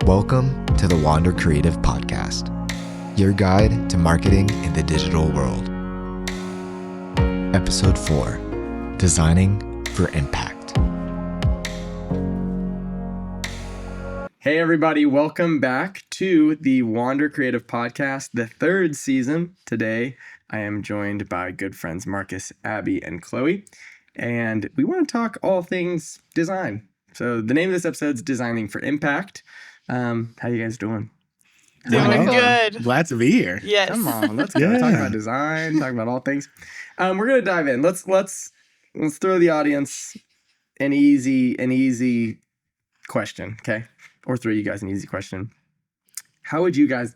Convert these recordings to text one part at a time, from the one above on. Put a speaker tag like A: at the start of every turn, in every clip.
A: Welcome to the Wander Creative Podcast, your guide to marketing in the digital world. Episode 4, Designing for Impact.
B: Hey everybody, welcome back to the Wander Creative Podcast, the third season. Today, I am joined by good friends Marcus, Abby, and Chloe, and we want to talk all things design. So the name of this episode is Designing for Impact. How you guys doing?
C: Doing good.
D: Glad to be here.
C: Yes.
B: Come on, let's go. Talk about design, talk about all things. We're gonna dive in. Let's throw the audience an easy question, okay? Or throw you guys an easy question. How would you guys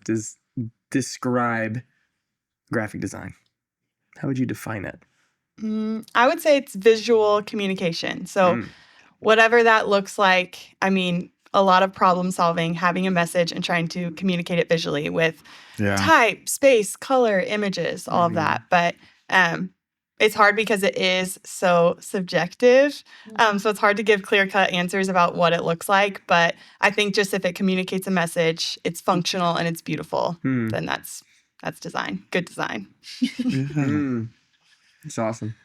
B: describe graphic design? How would you define it?
C: I would say it's visual communication. So whatever that looks like, I mean, a lot of problem solving, having a message and trying to communicate it visually with type, space, color, images, all of that. But it's hard because it is so subjective. So it's hard to give clear-cut answers about what it looks like. But I think just if it communicates a message, it's functional and it's beautiful, then that's design. Good design.
B: It's awesome.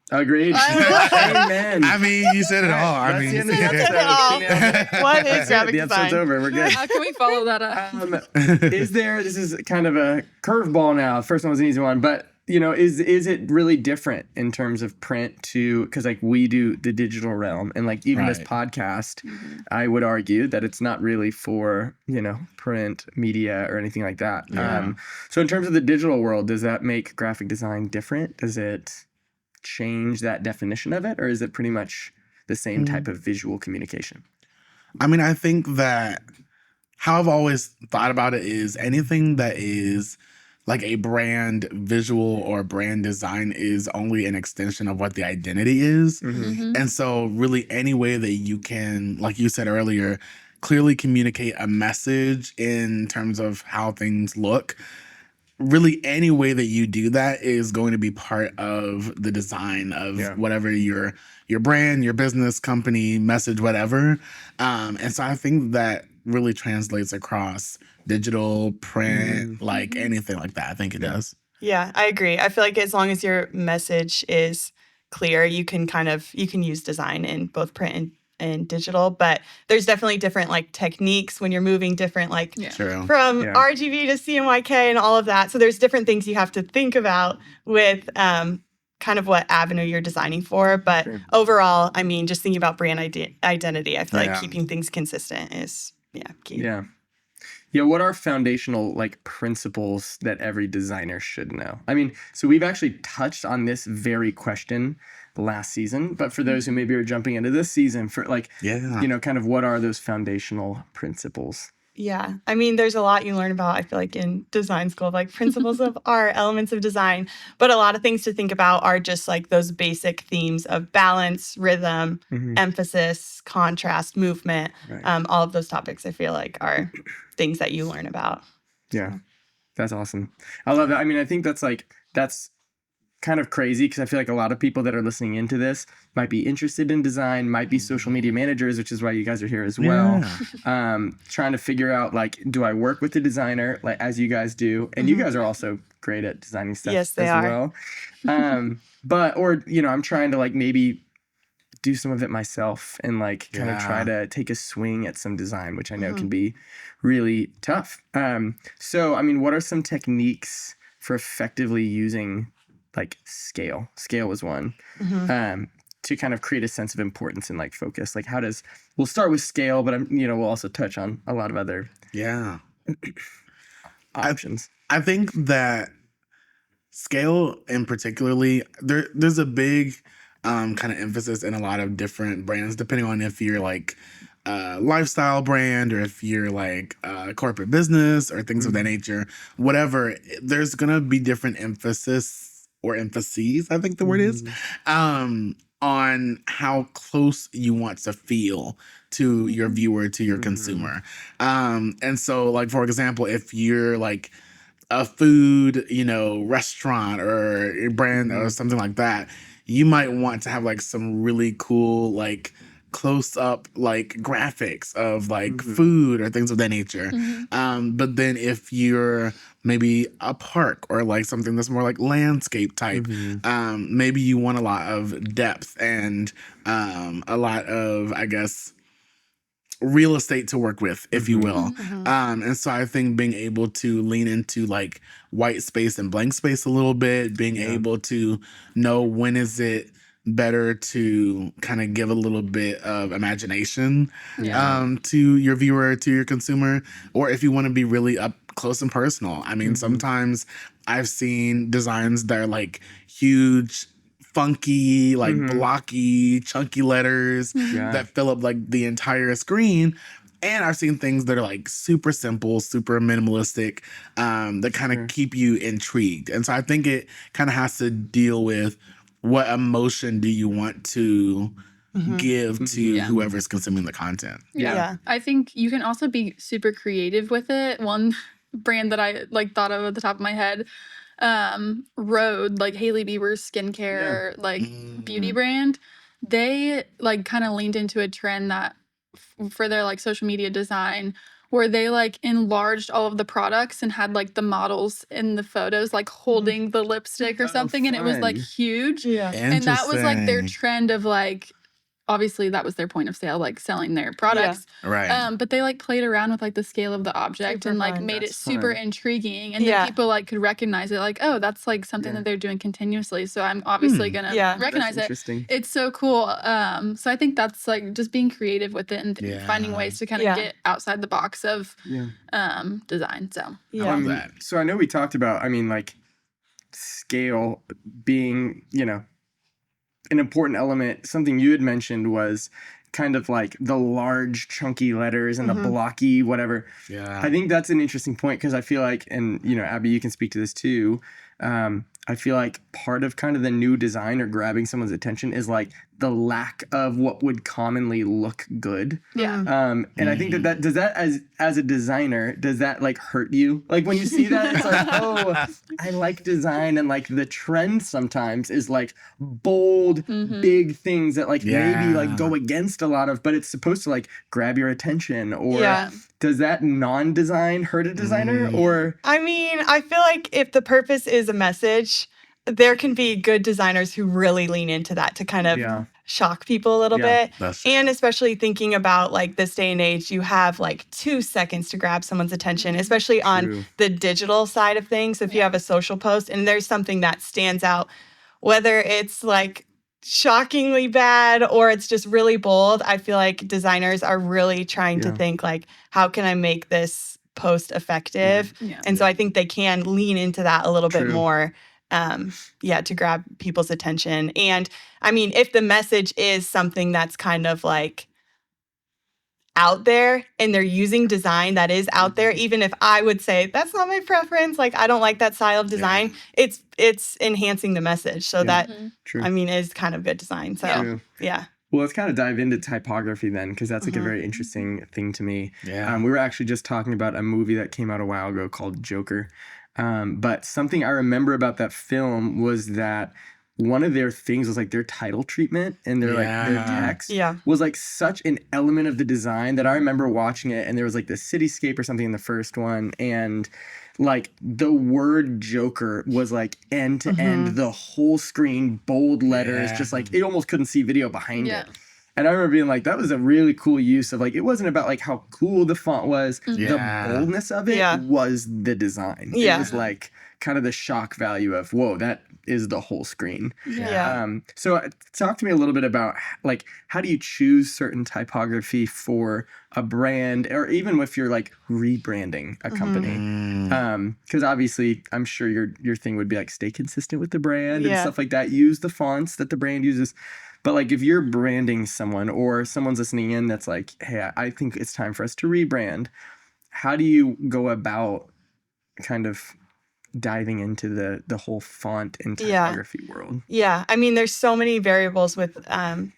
B: Agreed. Amen.
D: I mean, you said it all.
B: That's the end of the episode.
C: What is graphic
B: The episode's
C: design?
B: over. We're good.
E: How can we follow that up?
B: This is kind of a curveball now. The first one was an easy one, but is it really different in terms of print to, because like we do the digital realm and like even this podcast, I would argue that it's not really for, print media or anything like that.
D: Yeah.
B: So in terms of the digital world, does that make graphic design different? Does it change that definition of it, or is it pretty much the same type of visual communication?
D: I mean, I think that how I've always thought about it is anything that is like a brand visual or brand design is only an extension of what the identity is. And so really any way that you can, like you said earlier, clearly communicate a message in terms of how things look, really any way that you do that is going to be part of the design of whatever your brand, your business, company, message, whatever. And so I think that really translates across digital, print, like anything like that. I think it does.
C: Yeah, I agree. I feel like as long as your message is clear, you can use design in both print and digital, but there's definitely different like techniques when you're moving different from RGB to CMYK and all of that. So there's different things you have to think about with kind of what avenue you're designing for. But overall, I mean, just thinking about brand identity, I feel like keeping things consistent is key.
B: Yeah, what are foundational like principles that every designer should know? I mean, so we've actually touched on this very question last season, but for those who maybe are jumping into this season, for kind of what are those foundational principles?
C: Yeah, I mean, there's a lot you learn about, I feel like, in design school, like principles of art, elements of design. But a lot of things to think about are just like those basic themes of balance, rhythm, emphasis, contrast, movement. All of those topics, I feel like, are things that you learn about.
B: Yeah, that's awesome. I love that. I mean, I think that's kind of crazy because I feel like a lot of people that are listening into this might be interested in design, might be social media managers, which is why you guys are here as well. Trying to figure out like, do I work with the designer like as you guys do? And you guys are also great at designing stuff as well. I'm trying to like maybe do some of it myself and like kind of try to take a swing at some design, which I know can be really tough. So, I mean, what are some techniques for effectively using like scale? Scale is one to kind of create a sense of importance and like focus. Like we'll start with scale, but we'll also touch on a lot of other options.
D: I think that scale in particularly, there's a big kind of emphasis in a lot of different brands, depending on if you're like a lifestyle brand or if you're like a corporate business or things of that nature, whatever, there's going to be different emphases, I think the word is, on how close you want to feel to your viewer, to your consumer. And so, like, for example, if you're like a food, restaurant or brand or something like that, you might want to have like some really cool, like close up like graphics of like food or things of that nature. But then if you're maybe a park or like something that's more like landscape type, maybe you want a lot of depth and a lot of, I guess, real estate to work with, if you will. And so I think being able to lean into like white space and blank space a little bit, being able to know when is it better to kind of give a little bit of imagination to your viewer, to your consumer, or if you want to be really up close and personal. I mean, sometimes I've seen designs that are like huge, funky, like blocky, chunky letters that fill up like the entire screen. And I've seen things that are like super simple, super minimalistic, that kind of keep you intrigued. And so I think it kind of has to deal with what emotion do you want to give to whoever's consuming the content.
E: Yeah. I think you can also be super creative with it. One brand that I like thought of at the top of my head, Rhode, like Hailey Bieber's skincare like beauty brand, they like kind of leaned into a trend that for their like social media design where they like enlarged all of the products and had like the models in the photos like holding the lipstick or something, and it was like huge. And that was like their trend of like, obviously that was their point of sale, like selling their products. But they like played around with like the scale of the object and like made it super intriguing, and then people like could recognize it, like, oh, that's like something that they're doing continuously, so I'm obviously gonna recognize it. It's so cool. So I think that's like just being creative with it and finding ways to kind of get outside the box of design. So
B: so I know we talked about, I mean, like scale being, you know, an important element. Something you had mentioned was kind of like the large chunky letters and the blocky whatever. I think that's an interesting point because I feel like, and you know, Abby, you can speak to this too, I feel like part of kind of the new design or grabbing someone's attention is like the lack of what would commonly look good. And I think that does that as a designer, does that like hurt you? Like when you see that, it's like, oh, I like design, and like the trend sometimes is like bold, big things that like maybe like go against a lot of, but it's supposed to like grab your attention. Or does that non-design hurt a designer? Or
C: I mean, I feel like if the purpose is a message, there can be good designers who really lean into that to kind of shock people a little bit. And especially thinking about like this day and age, you have like 2 seconds to grab someone's attention, especially on the digital side of things. If you have a social post and there's something that stands out, whether it's like shockingly bad or it's just really bold, I feel like designers are really trying to think like, how can I make this post effective? And so I think they can lean into that a little bit more. To grab people's attention. And I mean, if the message is something that's kind of like out there and they're using design that is out there, even if I would say that's not my preference, like I don't like that style of design, it's enhancing the message. So that I mean is kind of good design. So
B: well, let's kind of dive into typography then, because that's like a very interesting thing to me. We were actually just talking about a movie that came out a while ago called Joker. But something I remember about that film was that one of their things was like their title treatment and their like their text was like such an element of the design that I remember watching it, and there was like the cityscape or something in the first one, and like the word Joker was like end to end, the whole screen, bold letters, just like it almost couldn't see video behind it. And I remember being like, that was a really cool use of like, it wasn't about like how cool the font was. The boldness of it was the design. It was like kind of the shock value of, whoa, that is the whole screen. So talk to me a little bit about like, how do you choose certain typography for a brand, or even if you're like rebranding a company? Because obviously I'm sure your thing would be like, stay consistent with the brand and stuff like that. Use the fonts that the brand uses. But like if you're branding someone or someone's listening in that's like, hey, I think it's time for us to rebrand, how do you go about kind of diving into the whole font and typography world?
C: I mean, there's so many variables with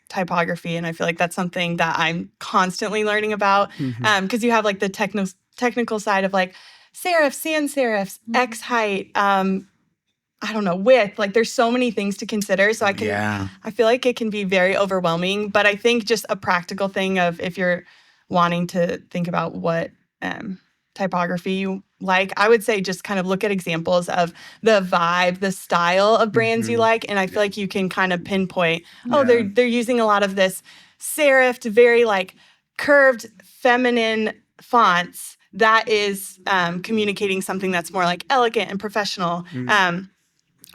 C: typography, and I feel like that's something that I'm constantly learning about, because you have like the technical side of like serifs, sans serifs, X height, I don't know, width. Like there's so many things to consider. So I feel like it can be very overwhelming. But I think just a practical thing of if you're wanting to think about what typography you like, I would say just kind of look at examples of the vibe, the style of brands you like. And I feel like you can kind of pinpoint, they're using a lot of this serifed, very like curved, feminine fonts that is communicating something that's more like elegant and professional.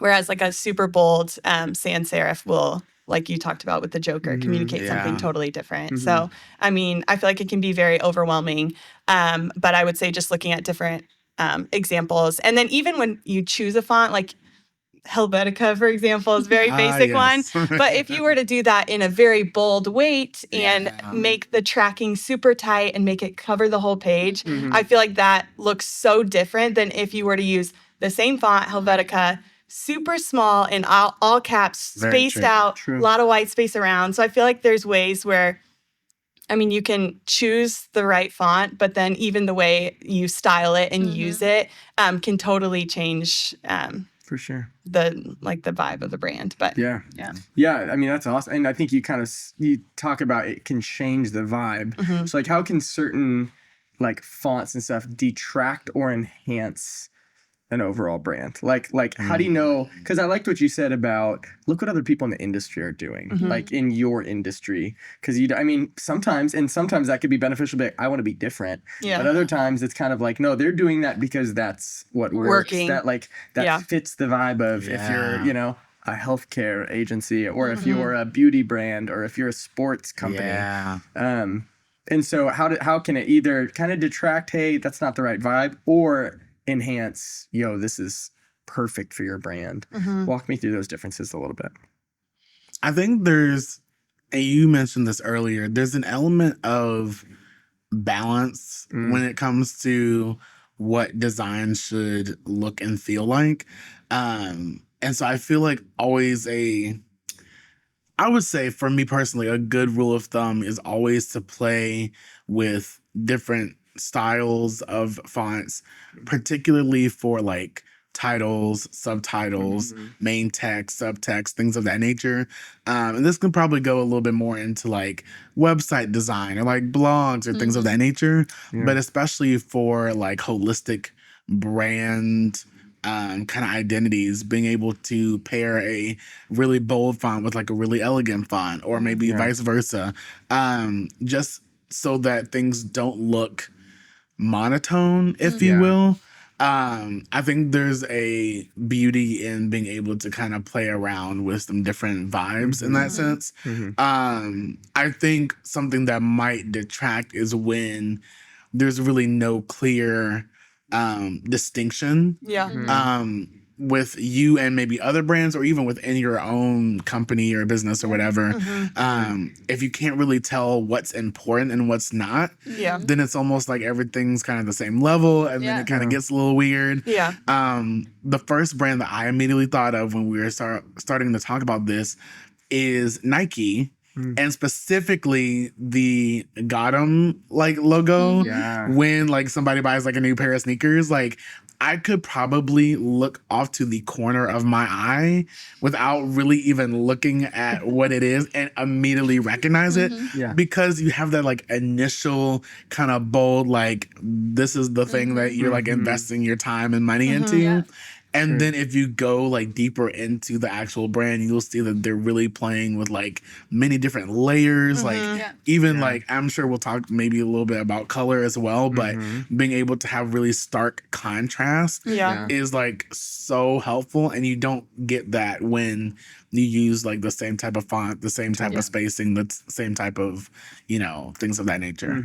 C: Whereas like a super bold sans serif will, like you talked about with the Joker, communicate something totally different. So, I mean, I feel like it can be very overwhelming. But I would say just looking at different examples. And then even when you choose a font, like Helvetica, for example, is a very basic one. But if you were to do that in a very bold weight and make the tracking super tight and make it cover the whole page, I feel like that looks so different than if you were to use the same font, Helvetica, super small and all caps, spaced out, a lot of white space around. So I feel like there's ways where, I mean, you can choose the right font, but then even the way you style it and use it can totally change
B: for sure
C: the vibe of the brand. But
B: yeah, I mean, that's awesome. And I think you kind of you talk about it can change the vibe. So like how can certain like fonts and stuff detract or enhance an overall brand? Like how do you know? Because I liked what you said about look what other people in the industry are doing, like in your industry. Because sometimes that could be beneficial, but I want to be different. But other times it's kind of like, no, they're doing that because that's what works. That fits the vibe of if you're, a healthcare agency, or if you're a beauty brand, or if you're a sports company. And so how can it either kind of detract, hey, that's not the right vibe, or enhance, this is perfect for your brand? Walk me through those differences a little bit.
D: I think and you mentioned this earlier, there's an element of balance when it comes to what design should look and feel like. And so I feel like always I would say for me personally, a good rule of thumb is always to play with different styles of fonts, particularly for like titles, subtitles, main text, subtext, things of that nature. And this can probably go a little bit more into like website design or like blogs or things of that nature. But especially for like holistic brand kind of identities, being able to pair a really bold font with like a really elegant font, or maybe vice versa, just so that things don't look monotone, if you will. I think there's a beauty in being able to kind of play around with some different vibes in that sense. I think something that might detract is when there's really no clear distinction with you and maybe other brands, or even within your own company or business or whatever. If you can't really tell what's important and what's not, then it's almost like everything's kind of the same level, and then it kind of gets a little weird. The first brand that I immediately thought of when we were starting to talk about this is Nike. And specifically the Gotham like logo. When like somebody buys like a new pair of sneakers, like I could probably look off to the corner of my eye without really even looking at what it is and immediately recognize it, because you have that like initial kind of bold, like this is the thing that you're like investing your time and money into. And then if you go like deeper into the actual brand, you'll see that they're really playing with like many different layers. Like I'm sure we'll talk maybe a little bit about color as well, but being able to have really stark contrast is like so helpful. And you don't get that when you use like the same type of font, the same type of spacing, the same type of, things of that nature.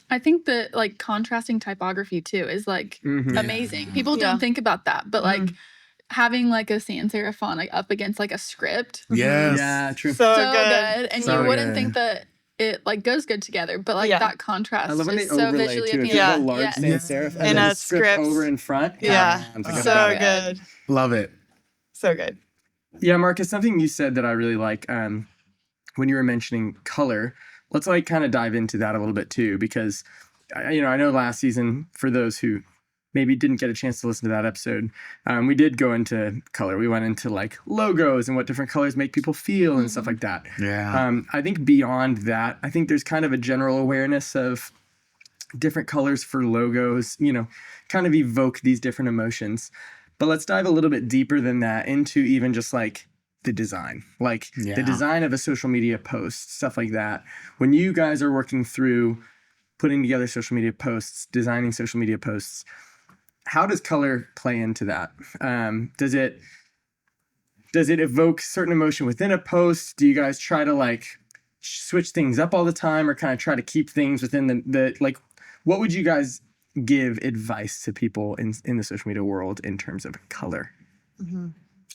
E: I think that like contrasting typography too is like amazing. People don't think about that, but like having like a sans serif font like up against like a script.
B: Yeah, true.
C: So good.
E: And you wouldn't think that it like goes good together, but like that contrast is so visually appealing.
C: Yeah.
B: A large sans serif and
C: then
B: a
C: script
B: over in front.
C: So good.
D: Love it.
C: So good.
B: Yeah, Marcus, something you said that I really like when you were mentioning color, let's like kind of dive into that a little bit too, because I know last season, for those who maybe didn't get a chance to listen to that episode, we did go into color. We went into like logos and what different colors make people feel and stuff like that.
D: Yeah.
B: I think beyond that, I think there's kind of a general awareness of different colors for logos, kind of evoke these different emotions. But let's dive a little bit deeper than that into even just like the design, like the design of a social media post, stuff like that. When you guys are working through putting together social media posts, designing social media posts, how does color play into that? Does it evoke certain emotion within a post? Do you guys try to like switch things up all the time, or kind of try to keep things within the like, what would you guys give advice to people in the social media world in terms of color?
C: Mm-hmm.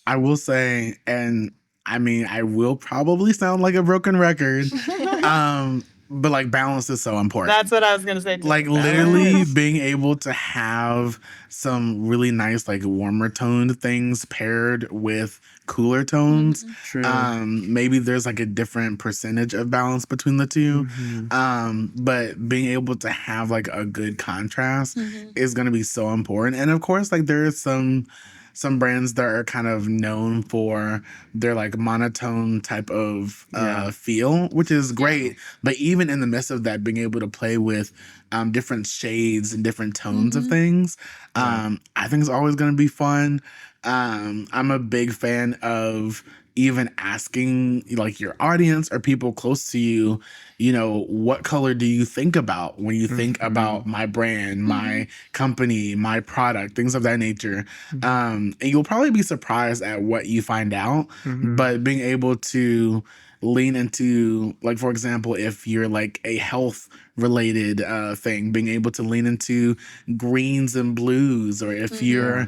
D: I will say, and I mean, I will probably sound like a broken record, but like balance is so important.
C: That's what I was gonna say too.
D: Like literally being able to have some really nice, like warmer toned things paired with cooler tones.
B: True.
D: Maybe there's like a different percentage of balance between the two. But being able to have like a good contrast is going to be so important. And of course, like there is some brands that are kind of known for their like monotone type of feel, which is great. But even in the midst of that, being able to play with different shades and different tones of things, I think it's always going to be fun. I'm a big fan of even asking like your audience or people close to you, what color do you think about when you think about my brand, my company, my product, things of that nature. And you'll probably be surprised at what you find out, but being able to lean into, like, for example, if you're like a health related thing, being able to lean into greens and blues, or if you're,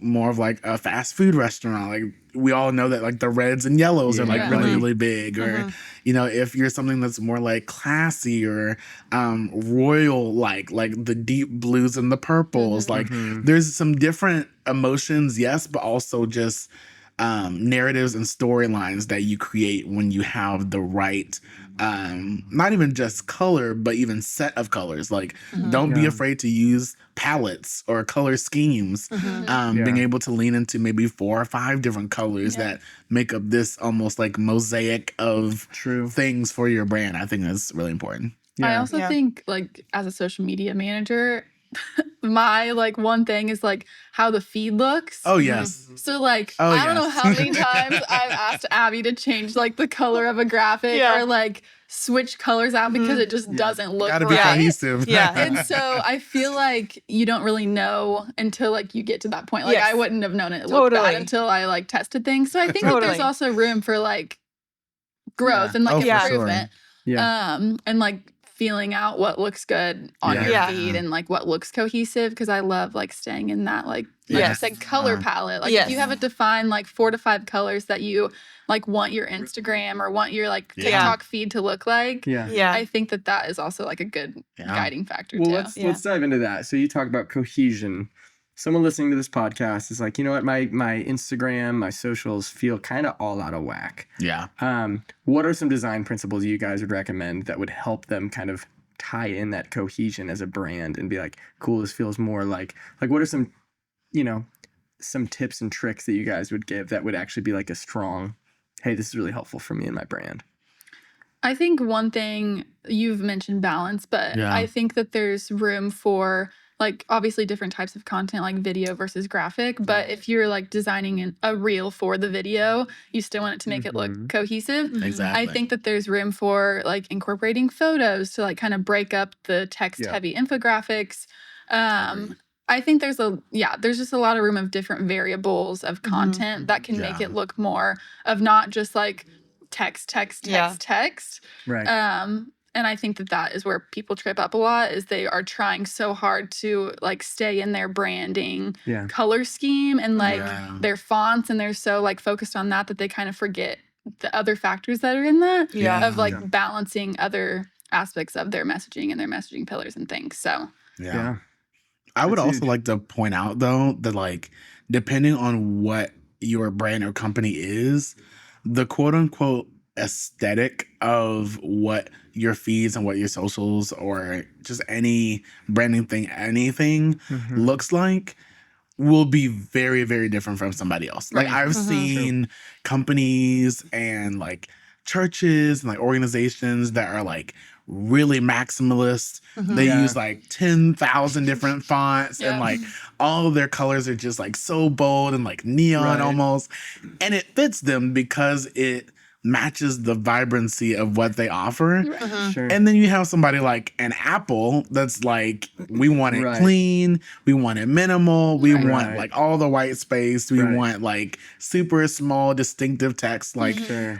D: more of like a fast food restaurant, like we all know that like the reds and yellows are like really, really big, or, if you're something that's more like classy or royal, like the deep blues and the purples, like there's some different emotions, yes, but also just narratives and storylines that you create when you have the right, not even just color, but even set of colors. Like, don't be afraid to use palettes or color schemes. Being able to lean into maybe 4 or 5 different colors that make up this almost like mosaic of things for your brand. I think that's really important.
E: I also think, like, as a social media manager, my like one thing is like how the feed looks.
D: Oh yes.
E: So like I don't know how many times I've asked Abby to change like the color of a graphic or like switch colors out because it just doesn't look
D: Gotta
E: right.
D: be cohesive.
E: And so I feel like you don't really know until like you get to that point. Like I wouldn't have known it looked bad until I like tested things. So I think that there's also room for like growth and like improvement. And like feeling out what looks good on your feed and like what looks cohesive, because I love like staying in that like I said, color palette. Like if you have a defined like 4 to 5 colors that you like want your Instagram or want your like TikTok feed to look like, I think that is also like a good guiding factor too.
B: Let's dive into that. So you talk about cohesion. Someone listening to this podcast is like, you know what, my Instagram, my socials feel kind of all out of whack. What are some design principles you guys would recommend that would help them kind of tie in that cohesion as a brand and be like, cool, this feels more like what are some, some tips and tricks that you guys would give that would actually be like a strong, hey, this is really helpful for me and my brand?
E: I think one thing, you've mentioned balance, but I think that there's room for like obviously different types of content, like video versus graphic. But if you're like designing a reel for the video, you still want it to make it look cohesive.
D: Exactly.
E: I think that there's room for like incorporating photos to like kind of break up the text heavy infographics. I think there's just a lot of room of different variables of content that can make it look more of not just like text.
B: Right.
E: And I think that is where people trip up a lot, is they are trying so hard to like stay in their branding color scheme and like their fonts, and they're so like focused on that they kind of forget the other factors that are in that of like balancing other aspects of their messaging and their messaging pillars and things. So
D: I would also like to point out though that like depending on what your brand or company is, the quote unquote aesthetic of what your feeds and what your socials or just any branding thing, anything looks like will be very, very different from somebody else. Like I've seen companies and like churches and like organizations that are like really maximalist. They use like 10,000 different fonts and like all of their colors are just like so bold and like neon almost. And it fits them because it matches the vibrancy of what they offer.
B: Sure.
D: And then you have somebody like an Apple that's like, we want it clean, we want it minimal, we want like all the white space, we want like super small distinctive text. Like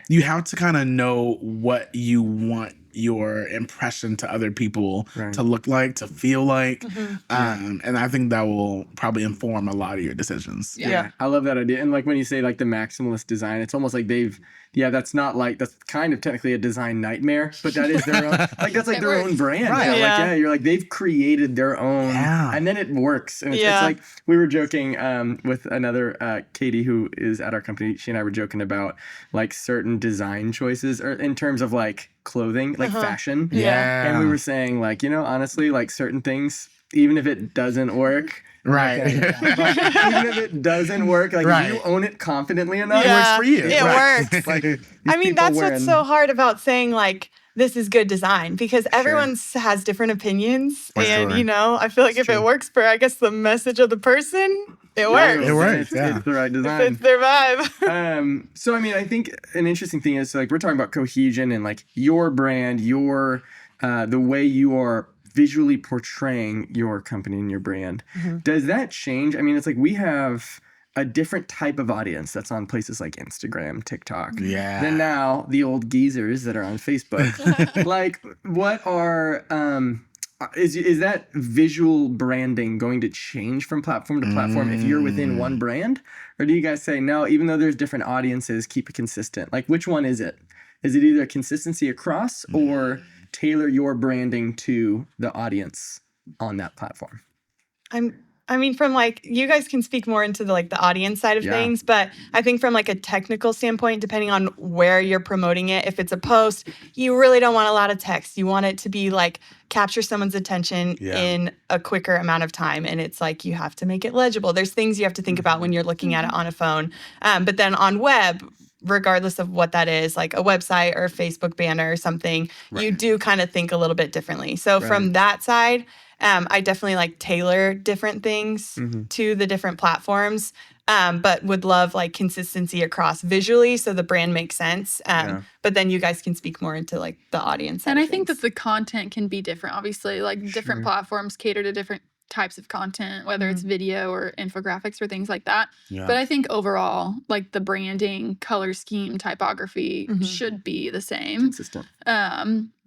D: you have to kind of know what you want your impression to other people to look like, to feel like. And I think that will probably inform a lot of your decisions.
B: Yeah. I love that idea. And like when you say like the maximalist design, it's almost like that's not like, that's kind of technically a design nightmare, but that is their own, like that's like their own brand. Like, you're like, they've created their own and then it works. And it's like, we were joking with another Katie who is at our company. She and I were joking about like certain design choices or in terms of like clothing, like fashion. And we were saying like, honestly, like certain things, even if it doesn't work, but even if it doesn't work, like if you own it confidently enough, it works for you.
C: It works.
B: Like,
C: I mean, that's what's so hard about saying like, this is good design, because everyone has different opinions. And, I feel like if it works for, I guess, the message of the person, it works.
D: It works.
B: It's the right design.
C: It fits their vibe.
B: So, I mean, I think an interesting thing is like, we're talking about cohesion and like your brand, the way you are visually portraying your company and your brand. Does that change? I mean, it's like we have a different type of audience that's on places like Instagram, TikTok, than now the old geezers that are on Facebook. Like, what are is that visual branding going to change from platform to platform if you're within one brand? Or do you guys say, no, even though there's different audiences, keep it consistent? Like, which one is it? Is it either consistency across or tailor your branding to the audience on that platform?
C: I mean, from like, you guys can speak more into the audience side of things, but I think from like a technical standpoint, depending on where you're promoting it, if it's a post, you really don't want a lot of text. You want it to be like capture someone's attention in a quicker amount of time. And it's like, you have to make it legible. There's things you have to think about when you're looking at it on a phone. But then on web, regardless of what that is, like a website or a Facebook banner or something, you do kind of think a little bit differently. So from that side, I definitely like tailor different things to the different platforms, but would love like consistency across visually so the brand makes sense. But then you guys can speak more into like the audience side.
E: And I think that the content can be different, obviously, like different platforms cater to different types of content, whether it's video or infographics or things like that. But I think overall, like the branding, color scheme, typography should be the same.
B: Consistent.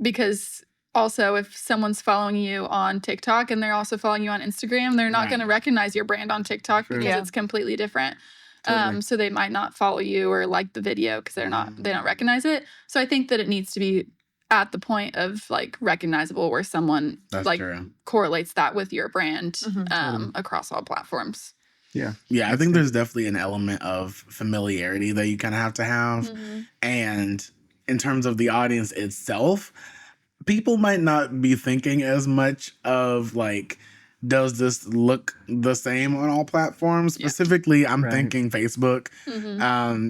E: Because also, if someone's following you on TikTok and they're also following you on Instagram, they're not going to recognize your brand on TikTok because it's completely different. So they might not follow you or like the video because they don't recognize it. So I think that it needs to be at the point of like recognizable where someone correlates that with your brand across all platforms.
D: Yeah, I think there's definitely an element of familiarity that you kind of have to have. And in terms of the audience itself, people might not be thinking as much of like, does this look the same on all platforms? Specifically, I'm thinking Facebook.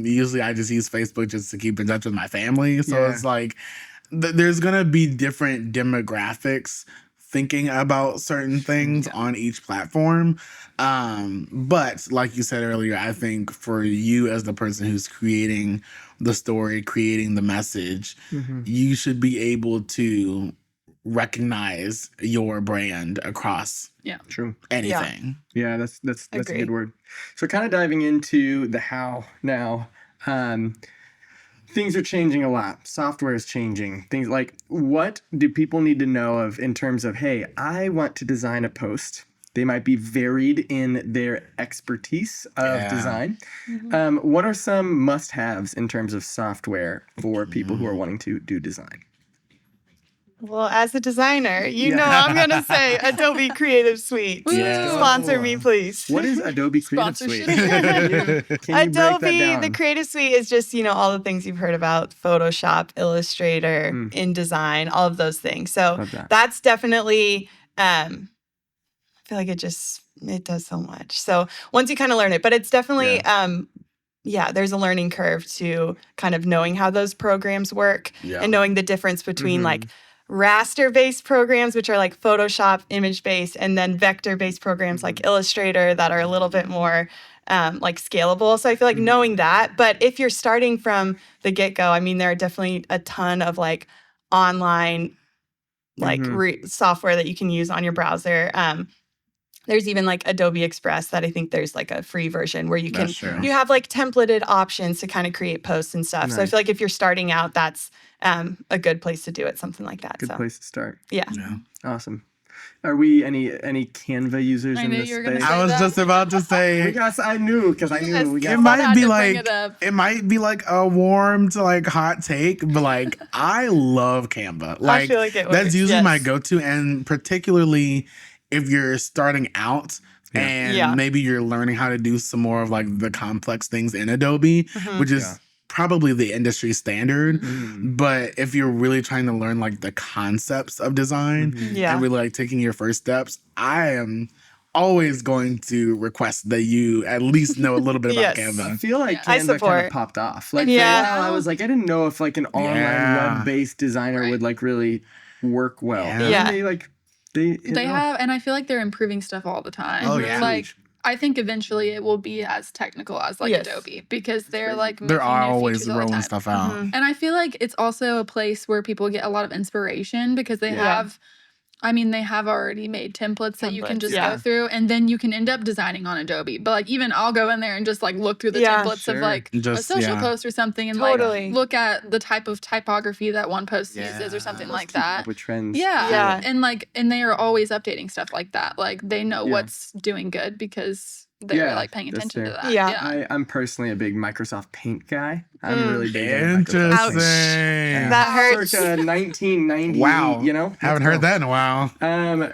D: Usually I just use Facebook just to keep in touch with my family. So it's like, there's going to be different demographics thinking about certain things on each platform. But like you said earlier, I think for you as the person who's creating the story, creating the message, you should be able to recognize your brand across anything.
B: Yeah, that's a good word. So kind of diving into the how now. Things are changing a lot. Software is changing. Things like, what do people need to know of in terms of, hey, I want to design a post. They might be varied in their expertise of design. What are some must-haves in terms of software for people who are wanting to do design?
C: Well, as a designer, you
B: Yeah.
C: know I'm going to say Adobe Creative Suite.
D: Yeah.
C: Sponsor me, please.
B: What is Adobe Creative Suite?
E: Sponsorship.
B: Can you break that
C: Adobe,
B: down?
C: the Creative Suite is just, all the things you've heard about Photoshop, Illustrator, InDesign, all of those things. So
B: Love that.
C: that's definitely, I feel like it does so much. So once you kind of learn it, but it's definitely, there's a learning curve to kind of knowing how those programs work and knowing the difference between like raster-based programs, which are like Photoshop, image-based, and then vector-based programs like Illustrator that are a little bit more like scalable. So I feel like knowing that. But if you're starting from the get-go, I mean, there are definitely a ton of like online like software that you can use on your browser. There's even like Adobe Express that I think there's like a free version where you you have like templated options to kind of create posts and stuff.
B: Nice.
C: So I feel like if you're starting out, that's a good place to do it, something like that.
B: Good place to start.
C: Yeah.
B: Awesome. Are we any Canva users
E: I
B: in
E: knew
B: this
E: you were gonna
B: space?
E: say
D: I was
E: that.
D: just about to say.
B: Because I knew we got
D: It
E: I
D: might
E: had
D: be
E: to bring
D: like
E: it up.
D: it might be like a warm to like hot take, but like I love Canva. Like
C: feel like it
D: that's
C: works,
D: usually
C: yes.
D: my go-to, and particularly if you're starting out and maybe you're learning how to do some more of like the complex things in Adobe, which is probably the industry standard. But if you're really trying to learn like the concepts of design and really like taking your first steps, I am always going to request that you at least know a little bit about
C: Yes.
B: I
D: Canva.
B: feel like
C: I
B: Canva kind
C: support.
B: of popped off. Like
C: Yeah.
B: for a while, I was like, I didn't know if like an online web-based designer would like really work well.
D: Yeah.
B: And
C: Yeah.
B: they like they
E: Have, and I feel like they're improving stuff all the time.
D: Oh, yeah.
E: Like, I think eventually it will be as technical as like
C: Yes.
E: Adobe because they're like
D: They're
E: making new
D: always
E: features all the
D: rolling
E: time.
D: stuff out.
E: And I feel like it's also a place where people get a lot of inspiration because they have, they have already made templates that you can just go through, and then you can end up designing on Adobe. But like even I'll go in there and just like look through the templates of like a social post or something, and
C: Totally.
E: like look at the type of typography that one post uses or something like that.
B: with trends.
E: Yeah. And they are always updating stuff like that. Like they know what's doing good because they're like paying
B: that's
E: attention to
B: fair.
E: that.
C: Yeah.
B: I'm personally a big Microsoft Paint guy. I'm really big into
D: Interesting.
B: Microsoft Paint.
C: That hurts.
B: Circa 1990.
D: Wow.
B: You know,
D: Haven't heard that in a while.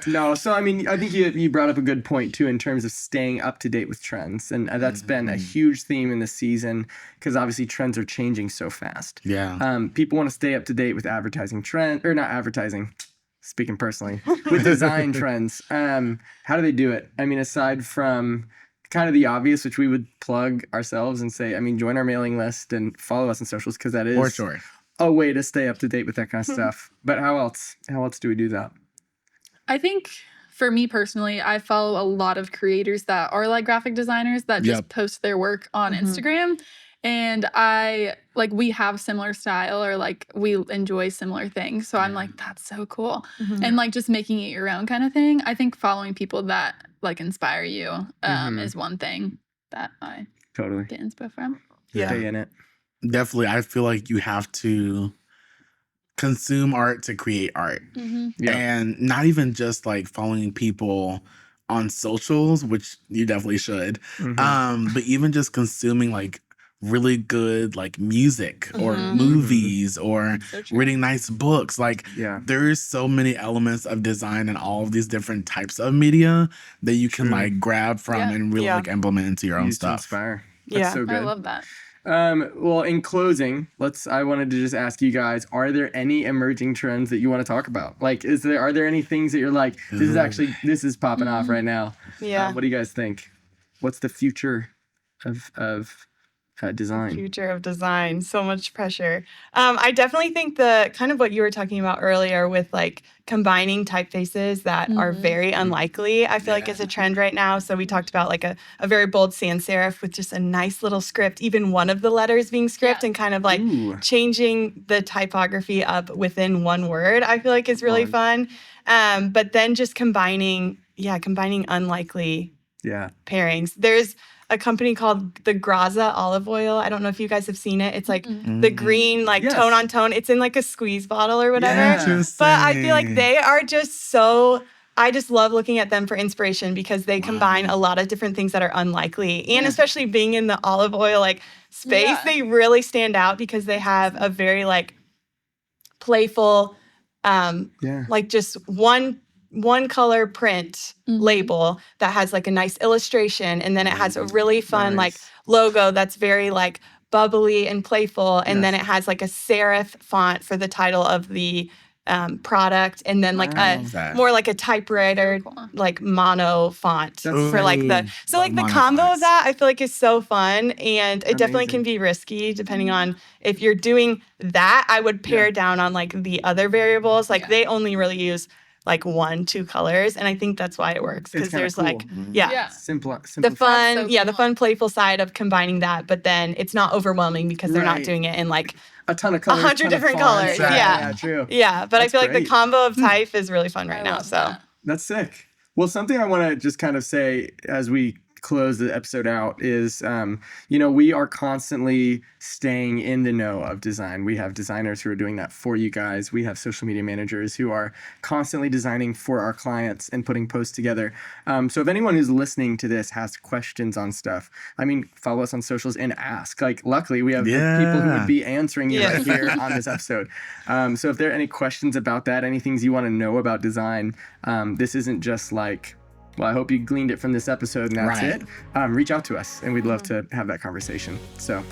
B: No. So I mean, I think you brought up a good point too in terms of staying up to date with trends, and that's been a huge theme in the season because obviously trends are changing so fast.
D: Yeah.
B: People want to stay up to date with advertising trend or not advertising. Speaking personally, with design trends, how do they do it? I mean, aside from kind of the obvious, which we would plug ourselves and say, I mean, join our mailing list and follow us on socials because that is
D: For sure.
B: a way to stay up to date with that kind of stuff. But how else do we do that?
E: I think for me personally, I follow a lot of creators that are like graphic designers that just post their work on Instagram. And we have similar style or like we enjoy similar things. So I'm like, that's so cool. And like just making it your own kind of thing. I think following people that like inspire you is one thing that I
B: Totally
E: get inspo from.
B: stay in it.
D: Definitely. I feel like you have to consume art to create art.
B: Yeah.
D: And not even just like following people on socials, which you definitely should. But even just consuming like really good like music or movies or reading nice books. Like there's so many elements of design in all of these different types of media that you can like grab from and really like implement into your own
B: Use to
D: stuff.
B: inspire. That's so good.
E: I love that.
B: Well, in closing, I wanted to just ask you guys, are there any emerging trends that you want to talk about? Like, are there any things that you're like, this is popping off right now?
C: Yeah.
B: What do you guys think? What's the future of design?
C: Future of design. So much pressure. I definitely think the kind of what you were talking about earlier with like combining typefaces that are very unlikely, I feel like is a trend right now. So we talked about like a very bold sans serif with just a nice little script, even one of the letters being script and kind of like changing the typography up within one word, I feel like is really fun. But then just combining unlikely pairings. There's a company called the Graza olive oil. I don't know if you guys have seen it. It's like the green, like tone on tone. It's in like a squeeze bottle or whatever. But I feel like they are just so, I just love looking at them for inspiration because they combine a lot of different things that are unlikely. And especially being in the olive oil like space, they really stand out because they have a very like playful, like just one color print label that has like a nice illustration, and then it has a really fun like logo that's very like bubbly and playful, and then it has like a serif font for the title of the product, and then like more like a typewriter like mono font for like the the combo of that I feel like is so fun, and it definitely can be risky depending on if you're doing that. I would pare down on like the other variables, like they only really use like 1-2 colors, and I think that's why it works, because there's cool. like
B: simple
C: the fun
E: so cool.
C: the fun playful side of combining that, but then it's not overwhelming because they're not doing it in like
B: a ton of colors,
C: 100 different colors.
B: Yeah, true.
C: Yeah, but
B: That's
C: I feel
B: great.
C: like the combo of type is really fun right now. So
B: that's sick. Well, something I want to just kind of say as we close the episode out is, we are constantly staying in the know of design. We have designers who are doing that for you guys. We have social media managers who are constantly designing for our clients and putting posts together. So if anyone who's listening to this has questions on stuff, follow us on socials and ask. Like, luckily, we have people who would be answering you right here on this episode. So if there are any questions about that, any things you want to know about design, this isn't just like, well, I hope you gleaned it from this episode and that's it. Reach out to us and we'd love to have that conversation. So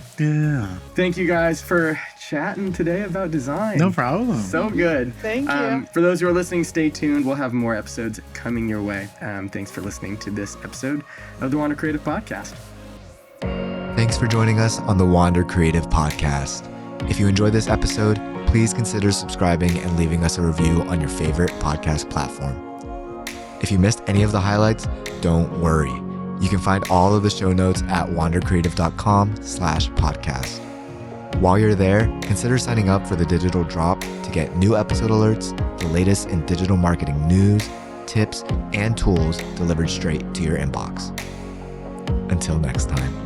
B: thank you guys for chatting today about design.
D: No problem.
B: So good.
C: Thank you.
B: For those who are listening, stay tuned. We'll have more episodes coming your way. Thanks for listening to this episode of the Wander Creative Podcast.
A: Thanks for joining us on the Wander Creative Podcast. If you enjoyed this episode, please consider subscribing and leaving us a review on your favorite podcast platform. If you missed any of the highlights, don't worry. You can find all of the show notes at wandercreative.com/podcast. While you're there, consider signing up for the digital drop to get new episode alerts, the latest in digital marketing news, tips, and tools delivered straight to your inbox. Until next time.